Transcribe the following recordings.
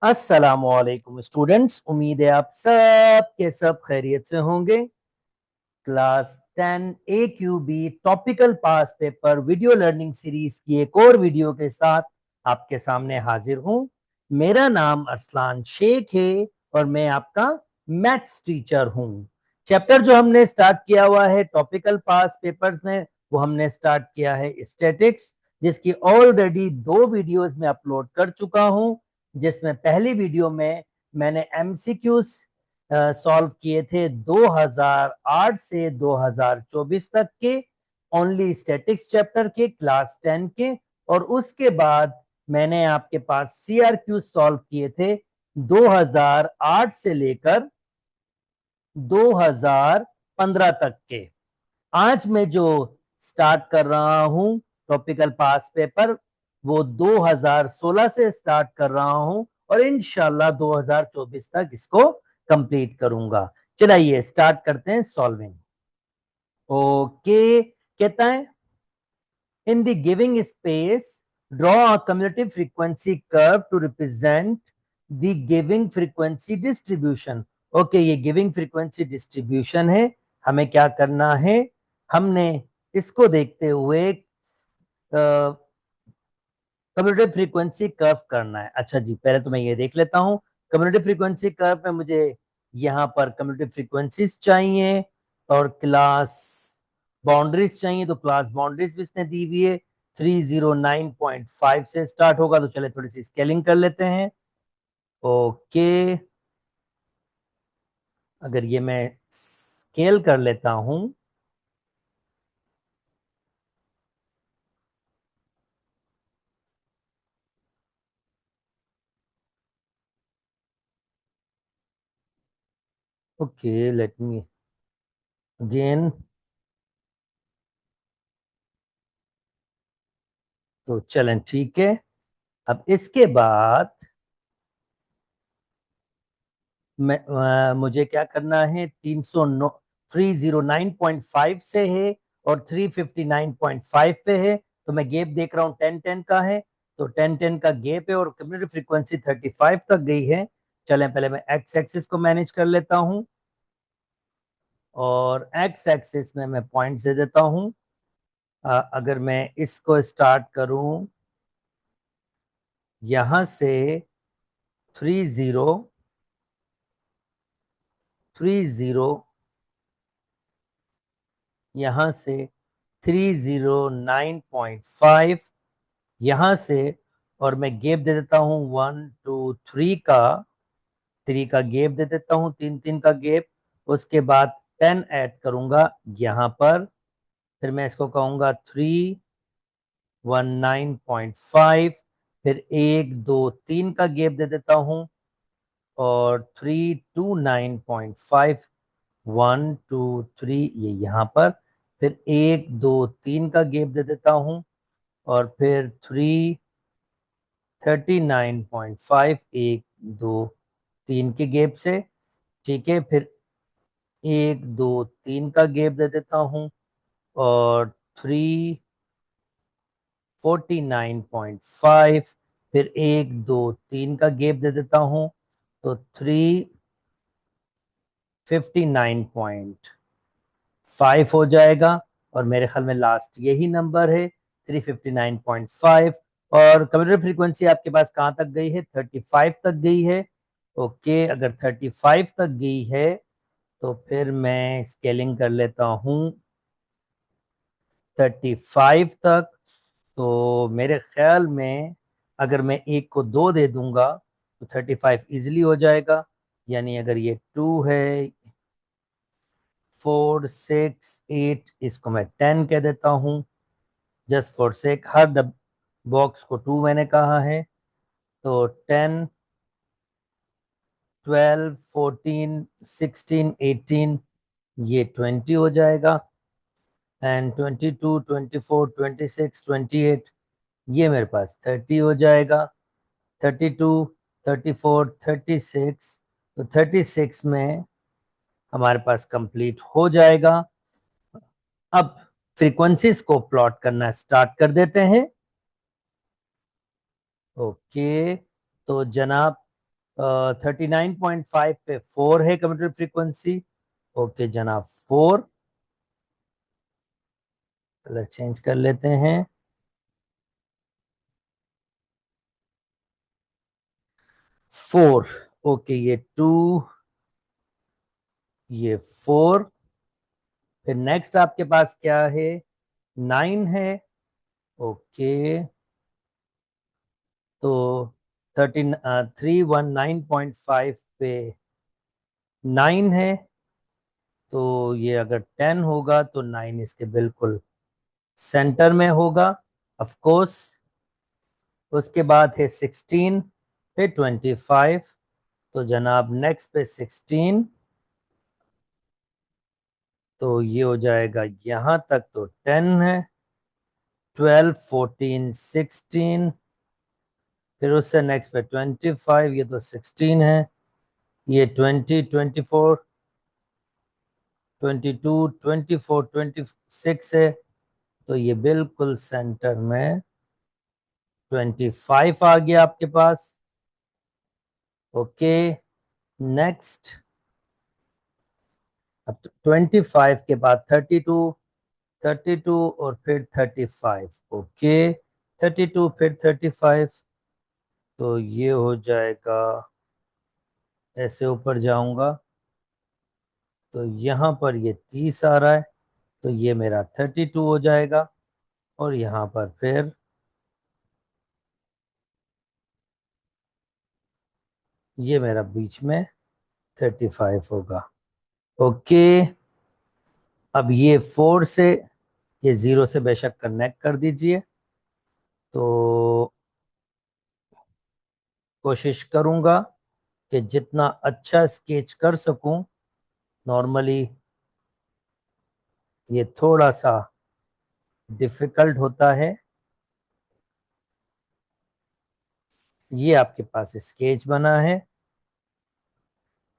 अस्सलामुअलैकुम स्टूडेंट्स, उम्मीद है आप सब के सब खैरियत से होंगे। क्लास 10 ए क्यू बी टॉपिकल पास पेपर वीडियो लर्निंग सीरीज की एक और वीडियो के साथ आपके सामने हाजिर हूं। मेरा नाम अरसलान शेख है और मैं आपका मैथ्स टीचर हूं। चैप्टर जो हमने स्टार्ट किया हुआ है टॉपिकल पास पेपर्स में, वो हमने स्टार्ट किया है स्टैटिक्स, जिसकी ऑलरेडी 2 वीडियोस में अपलोड कर चुका हूं। जिसमें पहली वीडियो में मैंने एमसीक्यूज सॉल्व किए थे 2008 से 2024 तक के ओनली स्टैटिक्स चैप्टर के क्लास 10 के, और उसके बाद मैंने आपके पास सीआरक्यू सॉल्व किए थे 2008 से लेकर 2015 तक के। आज मैं जो स्टार्ट कर रहा हूं टॉपिकल पास पेपर, वो 2016 से स्टार्ट कर रहा हूं और इंशाल्लाह 2024 तक इसको कंप्लीट करूंगा। चलिए स्टार्ट करते हैं सॉल्विंग। ओके, कहता है in the giving space draw a cumulative frequency curve to represent the giving frequency distribution. Okay, ये गिविंग फ्रीक्वेंसी डिस्ट्रीब्यूशन है। हमें क्या करना है, हमने इसको देखते हुए कम्युलेटिव फ्रीक्वेंसी कर्व करना है। अच्छा जी, पहले तो मैं ये देख लेता हूँ। कम्युलेटिव फ्रीक्वेंसी कर्व में मुझे यहाँ पर कम्युलेटिव फ्रीक्वेंसीज चाहिए और क्लास बाउंड्रीज चाहिए, तो क्लास बाउंड्रीज भी इसने दी हुई है। 309.5 से स्टार्ट होगा, तो चले थोड़ी सी स्केलिंग कर लेते हैं। ओके, अगर ये मैं स्केल कर लेता हूं, ओके लेट मी अगेन। तो चलें, ठीक है। अब इसके बाद मुझे क्या करना है, 309.5 से है और 359.5 पे है, तो मैं गैप देख रहा हूँ 10-10 का है, तो 10-10 का गैप है और कम्युनिटी फ्रीक्वेंसी 35 तक गई है। चलें, पहले मैं एक्स एक्सिस को मैनेज कर लेता हूँ और एक्स एक्सिस में मैं पॉइंट्स दे देता हूँ। अगर मैं इसको स्टार्ट करूं यहां से 30 यहां से 309.5 यहां से, और मैं गैप दे देता हूं 1 2 3 का गैप दे देता हूं, 3 3 का गैप। उसके बाद 10 ऐड करूंगा यहां पर, फिर मैं इसको कहूंगा 319.5, फिर 1 2 3 का गैप दे देता हूं और 329.5, 1 2 3 ये यहाँ पर, फिर 1 2 3 का गैप दे देता हूँ और फिर 339.5, 1 2 3 के गैप से, ठीक है। फिर 1 2 3 का गैप दे देता हूँ और 349.5, फिर 1 2 3 का गैप दे देता हूँ, तो 359.5 हो जाएगा। और मेरे ख्याल में लास्ट यही नंबर है, 359.5। और कम्युटेटिव फ्रीक्वेंसी आपके पास कहाँ तक गई है, 35 तक गई है। ओके, अगर 35 तक गई है तो फिर मैं स्केलिंग कर लेता हूँ 35 तक। तो मेरे ख्याल में अगर मैं 1 को 2 दे दूंगा तो 35 इजिली हो जाएगा। यानी अगर ये 2 है, 4 6 8, इसको मैं 10 कह देता हूँ just for sake. Her box को 2 मैंने कहा है, तो 10 12 14 16 18 ये 20 हो जाएगा। एंड 22 24 26 28 ये मेरे पास 30 हो जाएगा। 32 34 36, तो 36 में हमारे पास कंप्लीट हो जाएगा। अब फ्रीक्वेंसीज को प्लॉट करना स्टार्ट कर देते हैं। ओके, तो जनाब 39.5 पे 4 है कम्यूटेटिव फ्रीक्वेंसी। ओके जनाब 4, कलर चेंज कर लेते हैं। 4, ओके ये 2, ये 4, फिर नेक्स्ट आपके पास क्या है, 9 है। ओके तो 319.5 पे 9 है, तो ये अगर 10 होगा तो 9 इसके बिल्कुल सेंटर में होगा ऑफ कोर्स। उसके बाद है 16, फिर 25, तो जनाब नेक्स्ट पे 16, तो ये हो जाएगा यहां तक तो 10 है, 12, 14, 16, फिर उससे नेक्स्ट पे 25, ये तो 16 है, ये 20, 24, 22, 24, 26 है, तो ये बिल्कुल सेंटर में 25 आ गया आपके पास। ओके नेक्स्ट, अब 25 के बाद 32, 32 और फिर 35। ओके 32 फिर 35, तो ये हो जाएगा, ऐसे ऊपर जाऊंगा तो यहाँ पर ये 30 आ रहा है, तो ये मेरा 32 हो जाएगा, और यहाँ पर फिर ये मेरा बीच में 35 होगा। ओके अब ये 4 से, ये 0 से बेशक कनेक्ट कर दीजिए, तो कोशिश करूंगा कि जितना अच्छा स्केच कर सकूं। नॉर्मली ये थोड़ा सा डिफिकल्ट होता है। ये आपके पास स्केच बना है,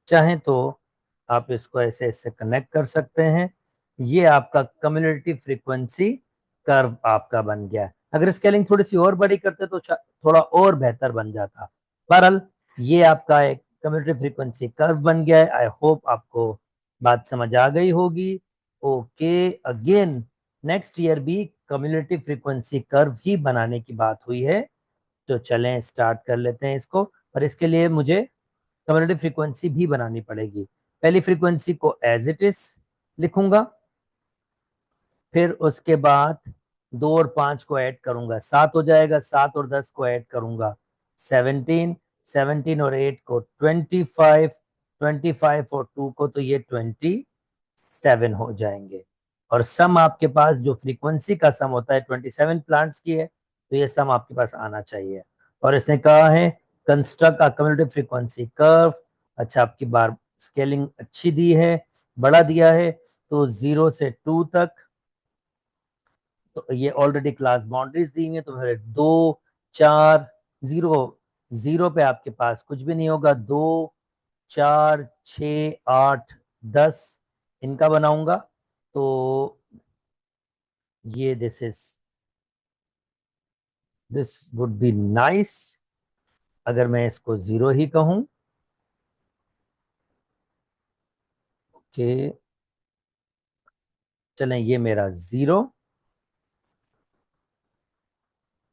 चाहे तो आप इसको ऐसे ऐसे कनेक्ट कर सकते हैं। ये आपका कम्युलेटिव फ्रीक्वेंसी कर्व आपका बन गया है। अगर स्केलिंग थोड़ी सी और बड़ी करते तो थोड़ा और बेहतर बन जाता। बहरहाल ये आपका एक कम्युलेटिव फ्रीक्वेंसी कर्व बन गया है। आई होप आपको बात समझ आ गई होगी। ओके अगेन नेक्स्ट ईयर भी कम्युलेटिव फ्रीक्वेंसी कर्व ही बनाने की बात हुई है, तो चलें स्टार्ट कर लेते हैं इसको। और इसके लिए मुझे कम्युलेटिव फ्रीक्वेंसी भी बनानी पड़ेगी। पहली फ्रीक्वेंसी को एज इट इज लिखूंगा, फिर उसके बाद 2 और 5 को ऐड करूंगा, 7 हो जाएगा, 7 और 10 को ऐड करूंगा 17, 17 और 8 को 25, 25 और 2 को तो ये 27 हो जाएंगे। और सम आपके पास जो फ्रीक्वेंसी का सम होता है 27 प्लांट्स की है, तो ये सम आपके पास आना चाहिए। और इसने कहा है construct a cumulative frequency curve. अच्छा आपकी बार स्केलिंग अच्छी दी है, बड़ा दिया है, तो 0 से 2 तक, तो ये ऑलरेडी क्लास बाउंड्रीज दी हुई है, तो फिर 2, 4, 0, 0 पे आपके पास कुछ भी नहीं होगा, 2, 4, 6, 8, 10 इनका बनाऊंगा। तो ये दिस वुड बी नाइस अगर मैं इसको 0 ही कहूं। ओके चलें, ये मेरा 0,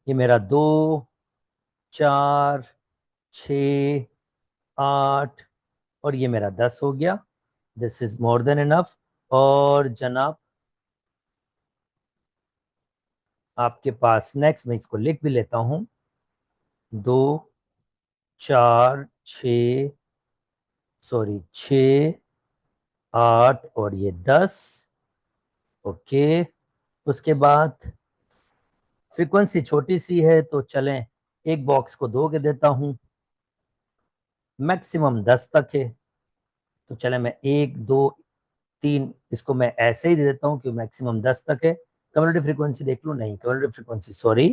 ये मेरा 2, 4, 6, 8 और ये मेरा 10 हो गया। This is more than enough. और जनाब आपके पास नेक्स्ट, मैं इसको लिख भी लेता हूं, 2, 4, 6, 8 और ये 10। ओके उसके बाद फ्रीक्वेंसी छोटी सी है, तो चलें एक बॉक्स को 2 के देता हूं, मैक्सिमम 10 तक है, तो चलें मैं 1, 2, 3 इसको मैं ऐसे ही दे देता हूं कि मैक्सिमम 10 तक है। कम्युलेटिव फ्रीक्वेंसी देख लूं, नहीं cumulative frequency sorry,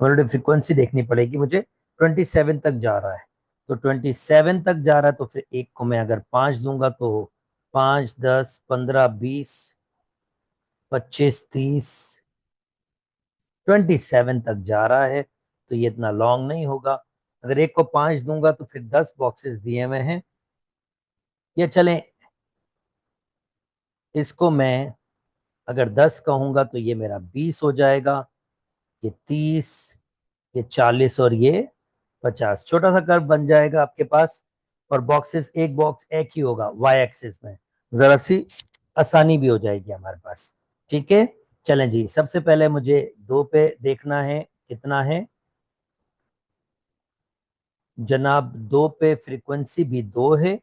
cumulative frequency देखनी पड़ेगी मुझे। 27 तक जा रहा है, तो 27 तक जा रहा है, तो फिर एक को मैं अगर 5 दूंगा तो 5, 10, 15, 20, 25, 30, 27 तक जा रहा है, तो ये इतना लॉन्ग नहीं होगा। अगर एक को 5 दूंगा तो फिर 10 बॉक्सेस दिए हुए हैं। ये चलें, इसको मैं अगर 10 कहूंगा तो ये मेरा 20 हो जाएगा, ये 30, ये 40 और ये 50। छोटा सा कर्व बन जाएगा आपके पास, और बॉक्सेस एक बॉक्स एक ही होगा वाई एक्सिस में, जरा सी आसानी भी हो जाएगी हमारे पास। ठीक है, चलें जी, सबसे पहले मुझे 2 पे देखना है कितना है जनाब। 2 पे फ्रीक्वेंसी भी 2 है।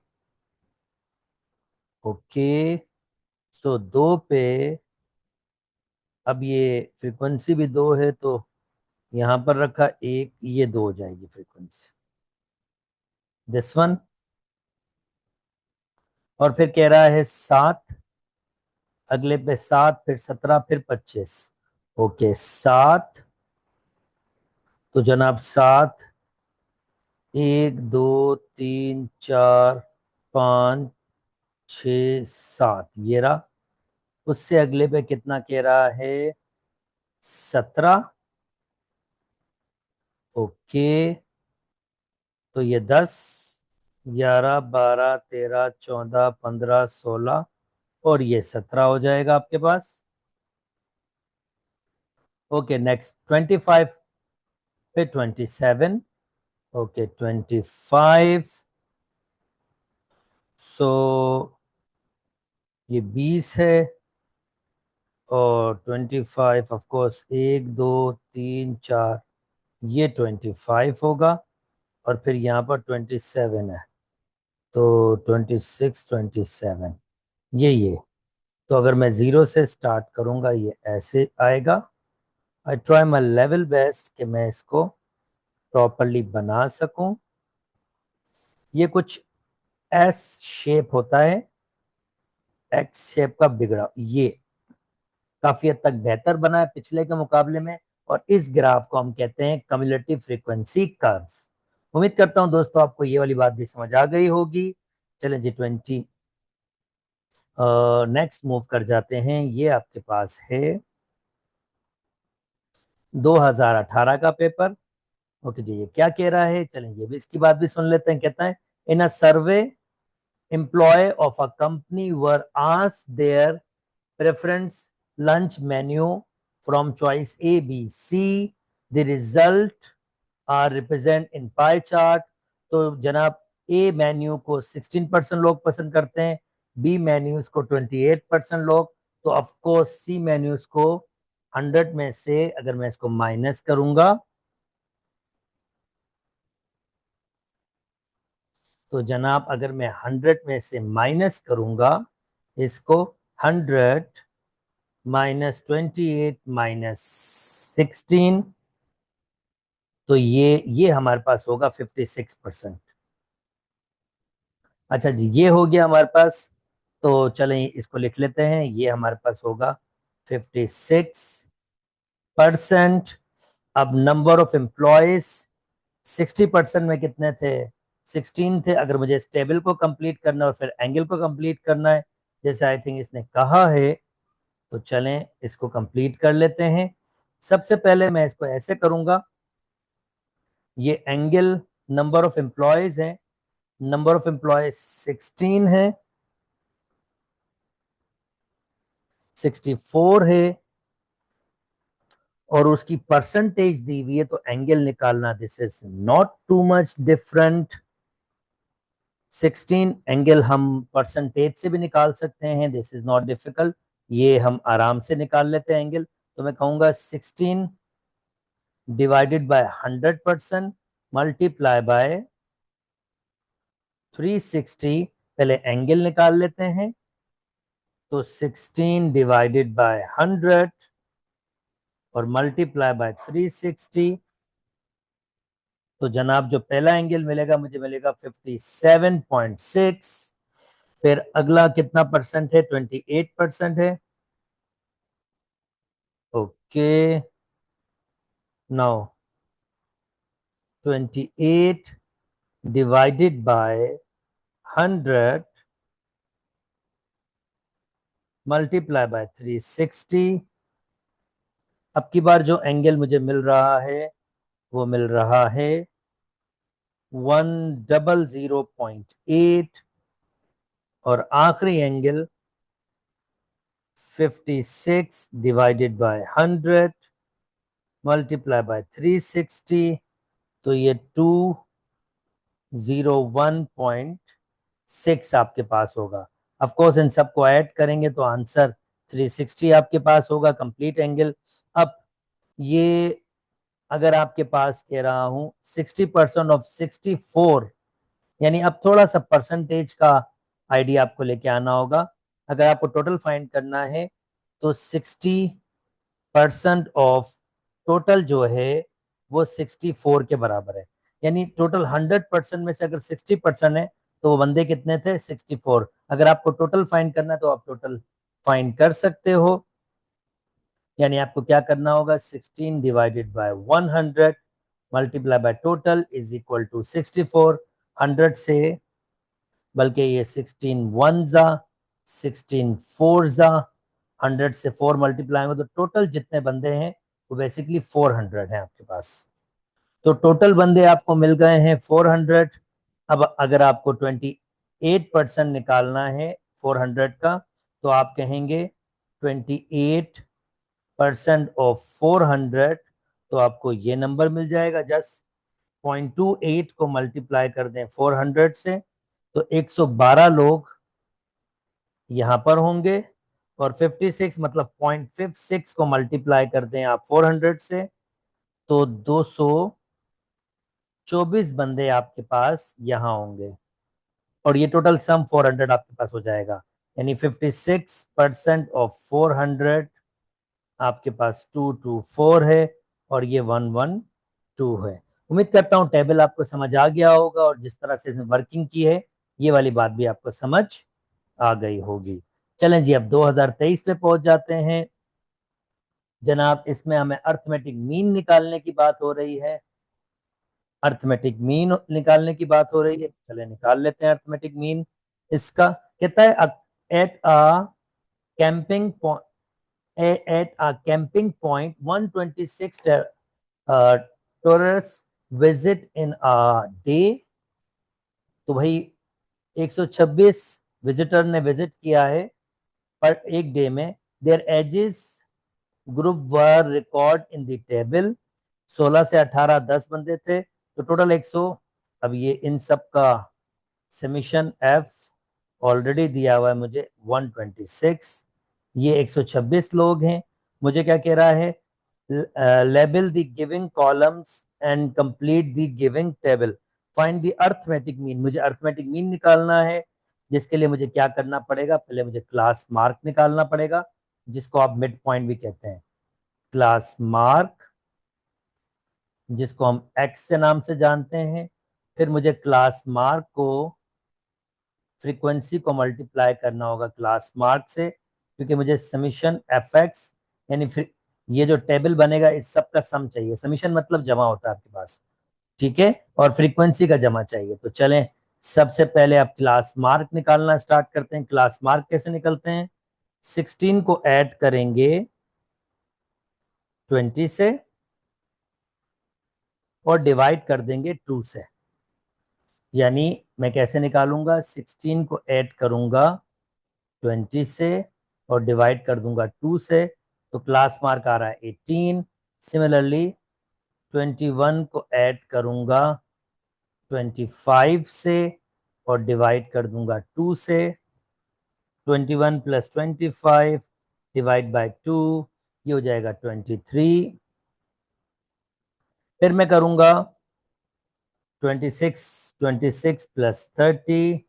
ओके, तो 2 पे अब ये फ्रीक्वेंसी भी 2 है, तो यहां पर रखा एक, ये 2 हो जाएगी फ्रीक्वेंसी, दिस वन। और फिर कह रहा है 7, अगले पे 7, फिर 17, फिर 25। ओके, 7, तो जनाब 7, 1 2 3 4 5 6 7, ये रहा। उससे अगले पे कितना कह रहा है? 17। ओके, तो ये 10, 11 12 13 14 15 16 और ये 17 हो जाएगा आपके पास। ओके, नेक्स्ट 25 पे 27। ओके, 25, सो ये 20 है, और 25 ऑफ कोर्स 1 2 3 4, ये 25 होगा, और फिर यहाँ पर 27 है, तो 26 27, ये। तो अगर मैं 0 से स्टार्ट करूंगा ये ऐसे आएगा। I try my level best कि मैं इसको प्रॉपरली बना सकूं। ये कुछ एस शेप होता है, एक्स शेप का बिगड़ा, ये काफी हद तक बेहतर बना है पिछले के मुकाबले में, और इस ग्राफ को हम कहते हैं कम्युलेटिव फ्रीक्वेंसी कर्व। उम्मीद करता हूं दोस्तों आपको ये वाली बात भी समझ आ गई होगी। चलें जी, 20 नेक्स्ट मूव कर जाते हैं। ये आपके पास है 2018 का पेपर। ओके जी, ये क्या कह रहा है, चलें ये भी, इसकी बात भी सुन लेते हैं। कहता है, इन अ सर्वे employee of a company were asked their preference lunch menu from choice A, B, C. The result are represent in pie chart. तो जनाब, ए मेन्यू को 16% लोग पसंद करते हैं, बी मेन्यूज को 28% लोग, तो ऑफ कोर्स सी मेन्यूज को 100 में से अगर मैं इसको माइनस करूंगा, तो जनाब अगर मैं 100 में से माइनस करूंगा इसको, 100 -28 -16, तो ये हमारे पास होगा 56%। अच्छा जी, ये हो गया हमारे पास। तो चलें इसको लिख लेते हैं, ये हमारे पास होगा 56%। अब नंबर ऑफ एम्प्लॉयज 60% में कितने थे? 16 थे। अगर मुझे इस टेबल को कंप्लीट करना है और फिर एंगल को कंप्लीट करना है, जैसे आई थिंक इसने कहा है, तो चलें इसको कंप्लीट कर लेते हैं। सबसे पहले मैं इसको ऐसे करूंगा, ये एंगल नंबर ऑफ एम्प्लॉयज है, नंबर ऑफ एम्प्लॉयज 16 है, 64 है, और उसकी परसेंटेज दी हुई है, तो एंगल निकालना this is not too much different. 16 angle हम परसेंटेज से भी निकाल सकते हैं, दिस इज नॉट डिफिकल्ट, ये हम आराम से निकाल लेते हैं एंगल। तो मैं कहूंगा 16 डिवाइडेड बाय 100% मल्टीप्लाई बाय 360। पहले एंगल निकाल लेते हैं, तो 16 डिवाइडेड बाय 100 और मल्टीप्लाई बाय 360, तो जनाब जो पहला एंगल मिलेगा मुझे मिलेगा 57.6। फिर अगला कितना परसेंट है? 28% है। Okay, now 28 divided by 100 multiply bye 360। अब की बार जो एंगल मुझे मिल रहा है वो मिल रहा है 100.8 और आखिरी angle 56 divided by 100 multiply bye 360, तो ये 201.6 आपके पास होगा। ऑफ कोर्स इन सबको ऐड करेंगे तो आंसर 360 आपके पास होगा, कंप्लीट एंगल। अब ये अगर आपके पास कह रहा हूं 60% ऑफ 64, यानी अब थोड़ा सा परसेंटेज का आइडिया आपको लेके आना होगा। अगर आपको टोटल फाइंड करना है तो 60% ऑफ टोटल जो है वो 64 के बराबर है। यानी टोटल 100% में से अगर 60% है तो वो बंदे कितने थे? 64। अगर आपको टोटल फाइंड करना है तो आप टोटल फाइंड कर सकते हो। यानी आपको क्या करना होगा? 16 divided by 100 multiply by total is equal to 64। 100 से, बल्कि ये 16 वन जा, 16 फोर जा, 100 से 4 मल्टीप्लाई होंगे तो टोटल जितने बंदे हैं वो बेसिकली 400 हैं आपके पास। तो टोटल बंदे आपको मिल गए हैं 400। अब अगर आपको 28% निकालना है 400 का तो आप कहेंगे 28% ऑफ 400, तो आपको ये नंबर मिल जाएगा। जस्ट 0.28 को मल्टीप्लाई कर दें 400 से तो 112 लोग यहां पर होंगे, और 56 मतलब 0.56 को मल्टीप्लाई कर दें आप 400 से तो 224 बंदे आपके पास यहां होंगे, और ये टोटल सम 400 आपके पास हो जाएगा। यानी 56% ऑफ 400 आपके पास 224 है और ये 112 है। उम्मीद करता हूं टेबल आपको समझ आ गया होगा और जिस तरह से इसमें वर्किंग की है ये वाली बात भी आपको समझ आ गई होगी। चलें जी, अब 2023 पे पहुंच जाते हैं जनाब। इसमें हमें अर्थमेटिक मीन निकालने की बात हो रही है। अर्थमेटिक मीन निकालने की बात हो रही है, चले निकाल लेते हैं अर्थमेटिक मीन। इसका कहता है at a camping point 126 tourist visit in a day. तो भाई 126 विजिटर ने विजिट किया है पर एक डे में। There edges group were record in the table. 16 से 18 10 बंदे थे तो टोटल 100। अब ये इन सब का समीशन एफ ऑलरेडी दिया हुआ है मुझे 126। ये 126 लोग हैं। मुझे क्या कह रहा है? Label the giving columns and complete the giving table. Find the arithmetic mean. मुझे अर्थमेटिक मीन निकालना है, जिसके लिए मुझे क्या करना पड़ेगा? पहले मुझे क्लास मार्क निकालना पड़ेगा, जिसको आप मिड पॉइंट भी कहते हैं। क्लास मार्क, जिसको हम एक्स से नाम से जानते हैं। फिर मुझे क्लास मार्क को फ्रीक्वेंसी को मल्टीप्लाई करना होगा क्लास मार्क से, क्योंकि मुझे समीशन एफ एक्स, यानी फिर ये जो टेबल बनेगा इस सब का सम चाहिए। समीशन मतलब जमा होता है आपके पास, ठीक है, और फ्रीक्वेंसी का जमा चाहिए। तो चलें सबसे पहले आप क्लास मार्क निकालना स्टार्ट करते हैं। क्लास मार्क कैसे निकलते हैं? 16 को ऐड करेंगे 20 से और डिवाइड कर देंगे 2 से। यानी मैं कैसे निकालूंगा? 16 को ऐड करूंगा 20 से और डिवाइड कर दूंगा 2 से, तो क्लास मार्क आ रहा है 18। सिमिलरली 21 को ऐड करूंगा 25 से और डिवाइड कर दूंगा 2 से। 21 प्लस 25 डिवाइड बाय 2, ये हो जाएगा 23। फिर मैं करूंगा 26 प्लस 30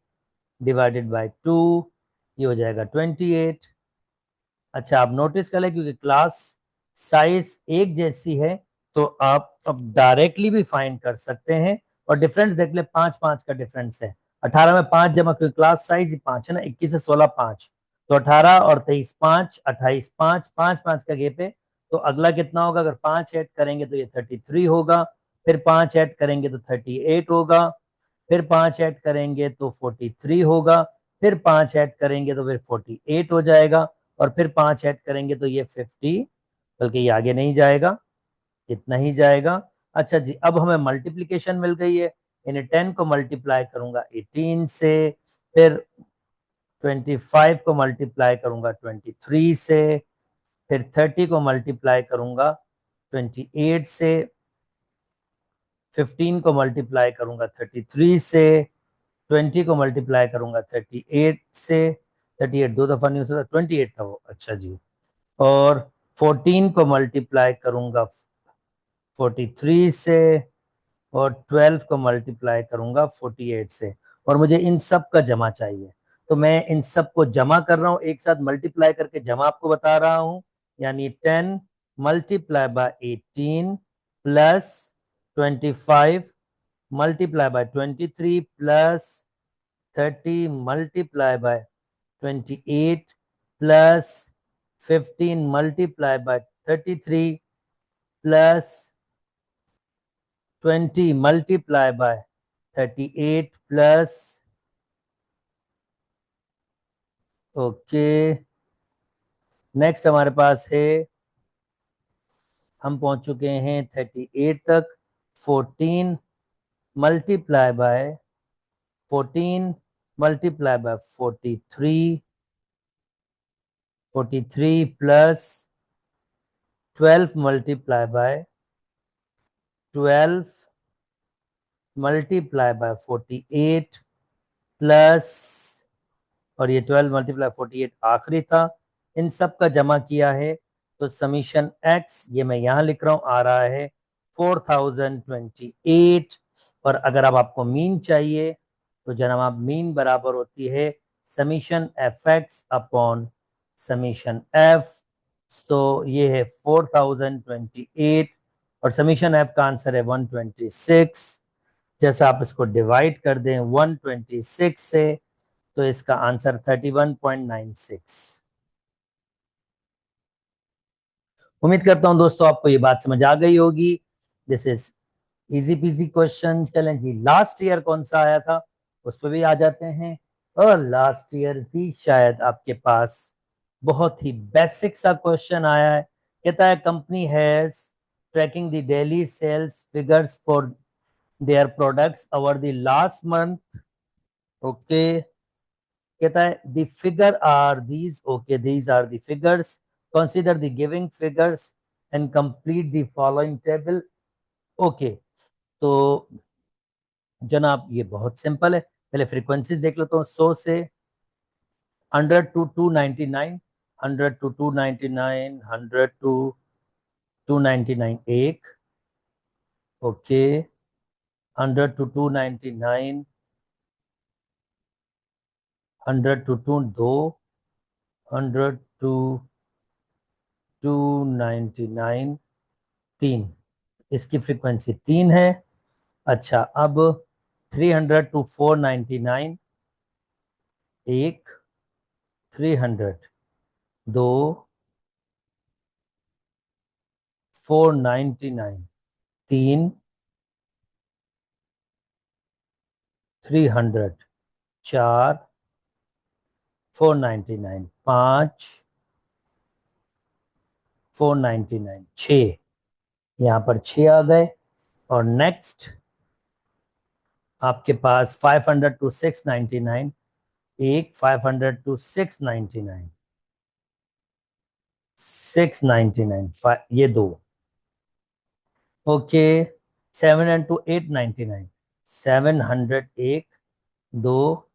डिवाइडेड बाय 2, ये हो जाएगा 28। अच्छा, आप नोटिस कर लें क्योंकि क्लास साइज एक जैसी है तो आप अब डायरेक्टली भी फाइंड कर सकते हैं। और डिफरेंस देख ले, 5 5 का डिफरेंस है। 18 में 5 जमा, क्योंकि क्लास साइज ही 5 है ना। 21 से 16 5, तो 18 और 23 5, 28 5, 5 5 का गेप है। तो अगला कितना होगा? अगर 5 ऐड करेंगे तो ये 33 होगा। फिर 5 ऐड करेंगे तो 38 होगा। फिर 5 ऐड करेंगे तो 43 होगा। फिर 5 ऐड करेंगे तो फिर 48 हो जाएगा। और फिर 5 ऐड करेंगे तो ये 50, बल्कि ये आगे नहीं जाएगा, इतना ही जाएगा। अच्छा जी, अब हमें मल्टीप्लीकेशन मिल गई है। इन्हें 10 को मल्टीप्लाई करूंगा 18 से, फिर 25 को मल्टीप्लाई करूंगा 23 से, फिर 30 को मल्टीप्लाई करूंगा 28 से, 15 को मल्टीप्लाई करूंगा 33 से, 20 को मल्टीप्लाई करूंगा 38 से, 38 दो दफा नहीं हो सकता, 28 था वो, अच्छा जी, और 14 को मल्टीप्लाई करूंगा 43 से, और 12 को मल्टीप्लाई करूंगा 48 से, और मुझे इन सब का जमा चाहिए। तो मैं इन सब को जमा कर रहा हूं, एक साथ मल्टीप्लाई करके जमा आपको बता रहा हूं, यानी 10 multiply by 18 plus 25 multiply by 23 plus 30 multiply by 28 plus 15 multiply by 33 plus 20 multiply by 38 plus, okay, next हमारे पास है, हम पहुंच चुके हैं 38 तक, 14 multiply by 14 multiply by 43 plus 12 multiply by 12 multiply by 48 plus, और ये 12 मल्टीप्लाई 48 आखिरी था, इन सब का जमा किया है तो समीशन एक्स, ये मैं यहां लिख रहा हूं, आ रहा है 4028। और अगर अब आपको मीन चाहिए तो जनाब मीन बराबर होती है summation F x upon summation F. तो ये है 4028 और समीशन एफ का आंसर है 126। जैसा आप इसको डिवाइड कर दें 126 से तो इसका आंसर 31.96। उम्मीद करता हूं दोस्तों आपको ये बात समझ आ गई होगी। This is easy PG question. चलें जी, लास्ट ईयर कौन सा आया था उस पर भी आ जाते हैं। और लास्ट ईयर भी शायद आपके पास बहुत ही बेसिक सा क्वेश्चन आया है। कहता है company has tracking the daily sales figures for their products over the last month. Okay, कहता है the figure are these, okay these are the figures, consider the giving figures and complete the following table. Okay, तो जनाब ये बहुत simple है। पहले frequencies देख लेता हूँ, 100 से 100 टू 299, 100 टू 299, 100 टू 299 एक, ओके, 100 टू 299, 100 टू 2 दो, 100 टू 299 तीन, इसकी फ्रीक्वेंसी 3 है। अच्छा, अब 300 टू 499 एक, 300 दो, 499 तीन, 300 चार, 499 पांच, 499 छः, यहाँ पर 6 आ गए। और नेक्स्ट आपके पास 500 टू 699 एक, 500 टू 699 699 ये दो, ओके, 700 टू 899 700 एक, दो,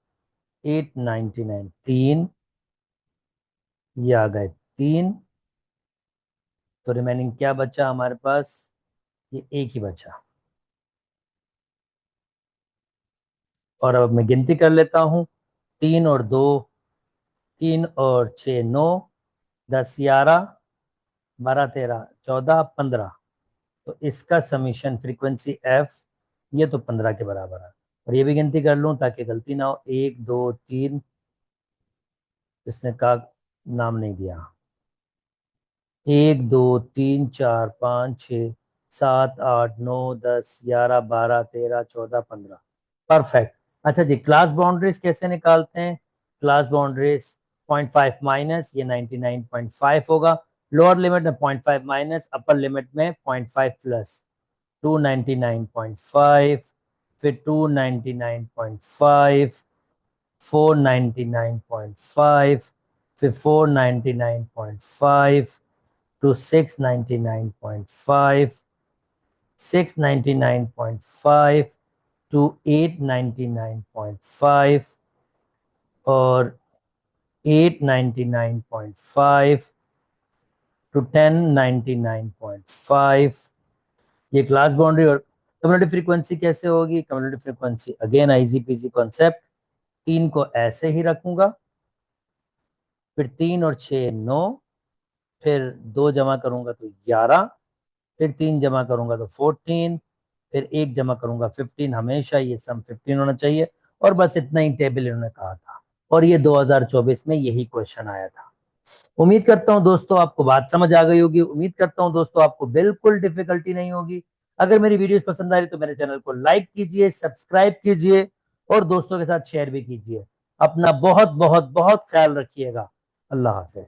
899 तीन, ये आ गए तीन। तो रिमेनिंग क्या बचा हमारे पास, ये एक ही बचा। और अब मैं गिनती कर लेता हूं, 3 और 2, 3 और 6 9, 10 11, 12 13 14 15। तो इसका समीशन फ्रीक्वेंसी एफ ये तो 15 के बराबर है। और ये भी गिनती कर लूं ताकि गलती ना हो, 1 2 3, इसने का नाम नहीं दिया, 1 2 3 4 5 6 7 8 9 10 11 12 13 14 15। परफेक्ट। अच्छा जी, क्लास बाउंड्रीज कैसे निकालते हैं? क्लास बाउंड्रीज 0.5 माइनस, ये 99.5 होगा। लोअर लिमिट में 0.5 माइनस, अपर लिमिट में 0.5 प्लस 299.5 फिर 299.5, 499.5, फिर 499.5 to 699.5, 699.5 to 899.5 और 899.5 to 1099.5। ये क्लास बाउंड्री और कम्युनिटी फ्रीक्वेंसी कैसे होगी? Community frequency again easy PG concept, 3 को ऐसे ही रखूंगा, फिर 3 और 6 9, फिर 2 जमा करूंगा तो 11, फिर 3 जमा करूंगा तो 14, फिर 1 जमा करूंगा 15। हमेशा ये सम 15 होना चाहिए और बस इतना ही टेबल इन्होंने कहा था और ये 2024 में यही क्वेश्चन आया था। उम्मीद करता हूं दोस्तों आपको बात समझ आ गई होगी। उम्मीद करता हूं दोस्तों आपको बिल्कुल डिफिकल्टी नहीं होगी। अगर मेरी वीडियोस पसंद आ रही तो मेरे चैनल को लाइक कीजिए, सब्सक्राइब कीजिए और दोस्तों के साथ शेयर भी कीजिए। अपना बहुत बहुत बहुत ख्याल रखिएगा। अल्लाह हाफिज।